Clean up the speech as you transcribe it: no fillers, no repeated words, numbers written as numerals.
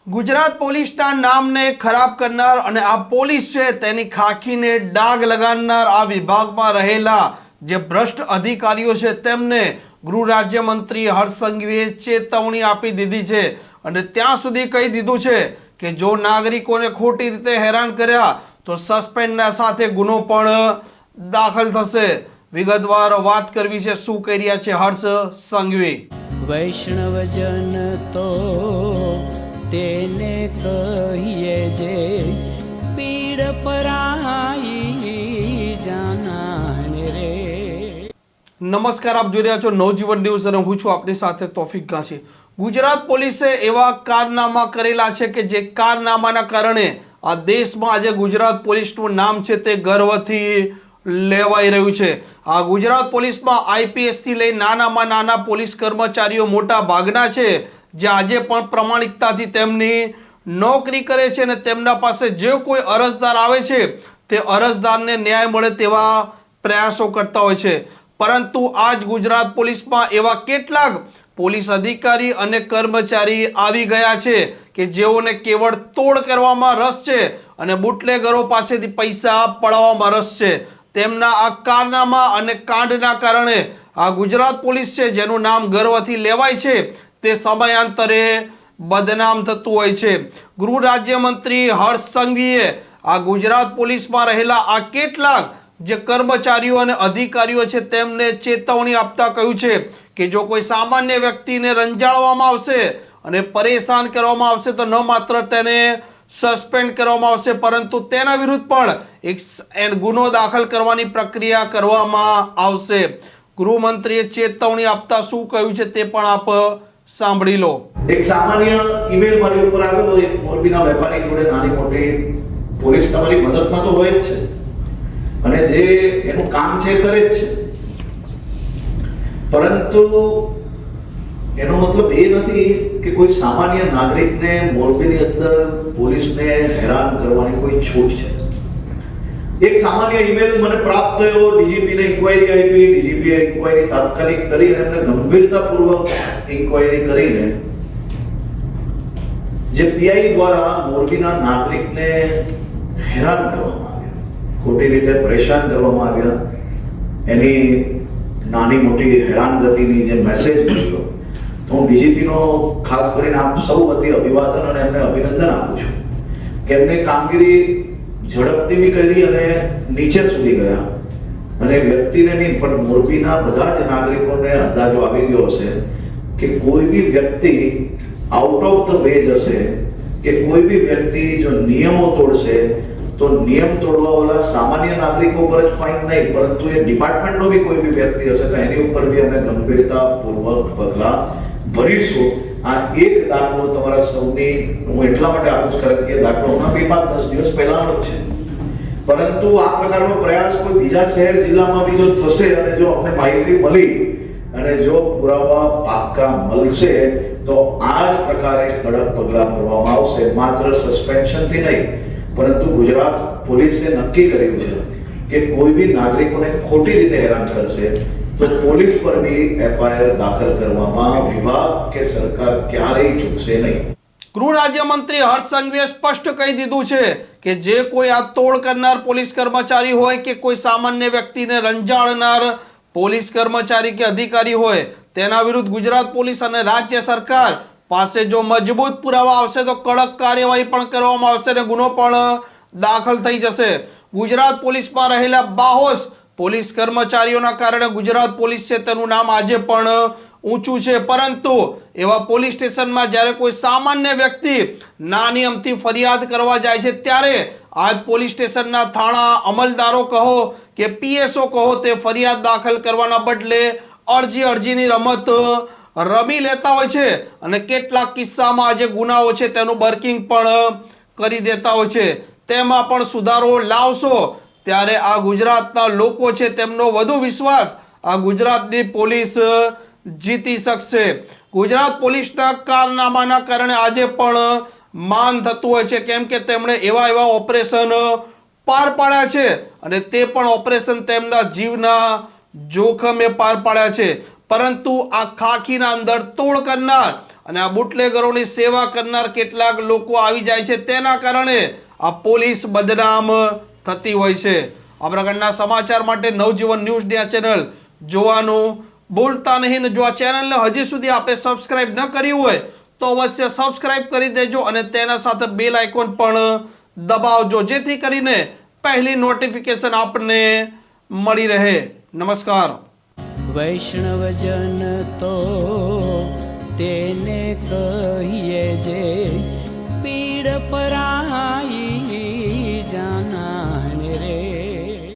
ગુજરાત પોલીસના નામને ખરાબ કરનાર અને આ પોલીસ છે તેની ખાખીને ડાઘ લગાડનાર આ વિભાગમાં રહેલા જે ભ્રષ્ટ અધિકારીઓ છે તેમને ગૃહ રાજ્યમંત્રી હર્ષ સંઘવીએ ચેતવણી આપી દીધી છે અને ત્યાં સુધી કહી દીધું છે કે જો નાગરિકોને ખોટી રીતે હેરાન કર્યા તો સસ્પેન્ડના સાથે ગુનો પણ દાખલ થશે। વિગતવાર વાત કરવી છે, શું કહી રહ્યા છે હર્ષ સંઘવી। વૈષ્ણવજન તો તેને કહીએ જે પીડ પરાઈ જાનાને રે। નમસ્કાર, આપ જોઈ રહ્યા છો નવજીવન ન્યૂઝ અને હું છું આપની સાથે તોફિક ગાંચી। ગુજરાત પોલીસે એવા કારનામા કરેલા છે કે જે કારનામાના કારણે આ દેશમાં આજે ગુજરાત પોલીસનું નામ છે તે ગર્વથી લેવાઈ રહ્યું છે। આ ગુજરાત પોલીસમાં આઈપીએસ થી લઈ નાનામાં નાના પોલીસ કર્મચારીઓ મોટા ભાગના છે જે આજે પણ પ્રમાણિકતાથી તેમની નોકરી કરે છે અને તેમના પાસે જે કોઈ અરજદાર આવે છે તે અરજદારને ન્યાય મળે તેવા પ્રયાસો કરતા હોય છે। પરંતુ આજ ગુજરાત પોલીસમાં એવા કેટલાક પોલીસ અધિકારી અને કર્મચારી આવી ગયા છે કે જેઓને કેવળ તોડ કરવામાં રસ છે અને બુટલેગરો પાસેથી પૈસા પડાવવામાં રસ છે। તેમના આ કારનામા અને કાંડના કારણે આ ગુજરાત પોલીસ છે જેનું નામ ગર્વથી લેવાય છે તે સમયાંતરે બદનામ થતું હોય છે। ગૃહ રાજ્યમંત્રી હર્ષ સંઘવીએ આ ગુજરાત પોલીસમાં રહેલા આ કેટલાક જે કર્મચારીઓ અને અધિકારીઓ છે તેમને ચેતવણી આપતા કહ્યું છે કે જો કોઈ સામાન્ય વ્યક્તિને રંજાડવામાં આવશે અને પરેશાન કરવામાં આવશે તો ન માત્ર તેને સસ્પેન્ડ કરવામાં આવશે પરંતુ તેના વિરુદ્ધ પણ એક ગુનો દાખલ કરવાની પ્રક્રિયા કરવામાં આવશે। ગૃહમંત્રીએ ચેતવણી આપતા શું કહ્યું છે તે પણ આપ સાંભળી લો। એક સામાન્ય ઈમેલ મારી ઉપર આવેલો એક મોરબીના વેપારી જોડે નાની મોટી પોલીસ તમારી મદદમાં તો હોય જ છે અને જે એનું કામ છે કરે જ છે, પરંતુ એનો મતલબ એ નથી કે કોઈ સામાન્ય નાગરિકને મોરબીની અંદર પોલીસને હેરાન કરવાની કોઈ છૂટ છે। એક સામાન્ય ઈમેલ મને પ્રાપ્ત થયો, ડીજીપી ને ઇન્ક્વાયરી આપી, ડીજીપી ઇન્ક્વાયરી તાત્કાલિક કરીને એમને ગંભીરતાપૂર્વક ઇન્ક્વાયરી કરીને જે પીઆઈ દ્વારા મોરબીના નાગરિકને હેરાન કરવામાં આવ્યા, ખોટી રીતે પરેશાન કરવામાં આવ્યા, એની નાની મોટી હેરાનગતિની જે મેસેજ મળ્યો તો હું ડીજીપીનો ખાસ કરીને આપ સૌ વતી અભિવાદન અને એમને અભિનંદન આપું છું કે એમને કામગીરી ઝડપથી બી કરી અને નીચે સુધી ગયા અને વ્યક્તિને નહીં પણ મોરબીના બધા જ નાગરિકોને અંદાજો આવી ગયો હશે કે કોઈ બી વ્યક્તિ આઉટ ઓફ ધ વે જશે કે કોઈ બી વ્યક્તિ જો નિયમો તોડશે તો નિયમ તોડવા વાળા સામાન્ય નાગરિકો પર જ ફાઇન નહીં પરંતુ એ ડિપાર્ટમેન્ટનો બી કોઈ બી વ્યક્તિ હશે તો એની ઉપર બી અમે ગંભીરતાપૂર્વક પગલાં ભરીશું। આ એક દાખલો તમારા સૌની હું એટલા માટે આપું છું કારણ કે દાખલો હમણાં બી 5-10 દિવસ પહેલાનો જ છે, પરંતુ આ પ્રકારનો પ્રયાસ કોઈ બીજા શહેર જિલ્લામાં બી જો થશે અને જો અમને માહિતી મળી અને જો પુરાવા પાક્કા મળશે તો આ જ પ્રકારે કડક પગલાં ભરવામાં આવશે। માત્ર સસ્પેન્શનથી નહીં પરંતુ ગુજરાત પોલીસે નક્કી કર્યું છે કે કોઈ બી નાગરિકોને ખોટી રીતે હેરાન કરશે તો પોલીસ પર બી એફઆઈઆર દાખલ કરવામાં વિભાગ કે સરકાર ક્યારેય ચૂકશે નહીં। ગૃહ રાજ્યમંત્રી હર્ષ સંઘવીએ સ્પષ્ટ કહી દીધું છે કે જે કોઈ આ તોડ કરનાર પોલીસ કર્મચારી હોય કે કોઈ સામાન્ય વ્યક્તિને રંજાડનાર પોલીસ કર્મચારી કે અધિકારી હોય તેના વિરુદ્ધ ગુજરાત પોલીસ અને રાજ્ય સરકાર પાસે જો મજબૂત પુરાવા આવશે તો કડક કાર્યવાહી પણ કરવામાં આવશે અને ગુનો પણ દાખલ થઈ જશે। ગુજરાત પોલીસમાં રહેલા બાહોશ પોલીસ કર્મચારીઓના કારણે ગુજરાત પોલીસ છે તેનું નામ આજે પણ ઊંચું છે, પરંતુ એવા પોલીસ સ્ટેશનમાં જ્યારે કોઈ સામાન્ય વ્યક્તિ નાની અમથી ફરિયાદ કરવા જાય છે ત્યારે આજ પોલીસ સ્ટેશનના થાણા અમલદારો કહો કે પીએસઓ કહો તે ફરિયાદ દાખલ કરવાના બદલે અરજીની રમત રમી લેતા હોય છે અને કેટલાક કિસ્સામાં આજે ગુનાઓ છે તેનું બર્કિંગ પણ કરી દેતા હોય છે। તેમાં પણ સુધારો લાવશો ત્યારે આ ગુજરાતના લોકો છે તેમનો વધુ વિશ્વાસ આ ગુજરાતની પોલીસ જીતી શકશે। ગુજરાત પોલીસના કારનામાના કારણે આજે પણ માન થતું હોય છે કેમ કે તેમણે એવા ઓપરેશન પાર પાડ્યા છે અને તે પણ ઓપરેશન તેમના જીવના જોખમે પાર પાડ્યા છે, પરંતુ આ ખાખીના અંદર તોડ કરનાર અને આ બુટલેગરોની સેવા કરનાર કેટલાક લોકો આવી જાય છે, તેના કારણે આ પોલીસ બદનામ થતી હોય છે. આ પ્રકારના સમાચાર માટે નવજીવન ન્યૂઝની આ ચેનલ જોવાનું ભૂલતા નહીં. જો આ ચેનલને હજી સુધી આપણે સબસ્ક્રાઇબ ન કરી હોય તો અવશ્ય સબસ્ક્રાઇબ કરી દેજો અને તેના સાથે બેલ આઇકોન પણ દબાવજો, જેથી કરીને પહેલી નોટિફિકેશન આપને મળી રહે. નમસ્કાર. વૈષ્ણવજન તો તેને કહીએ જે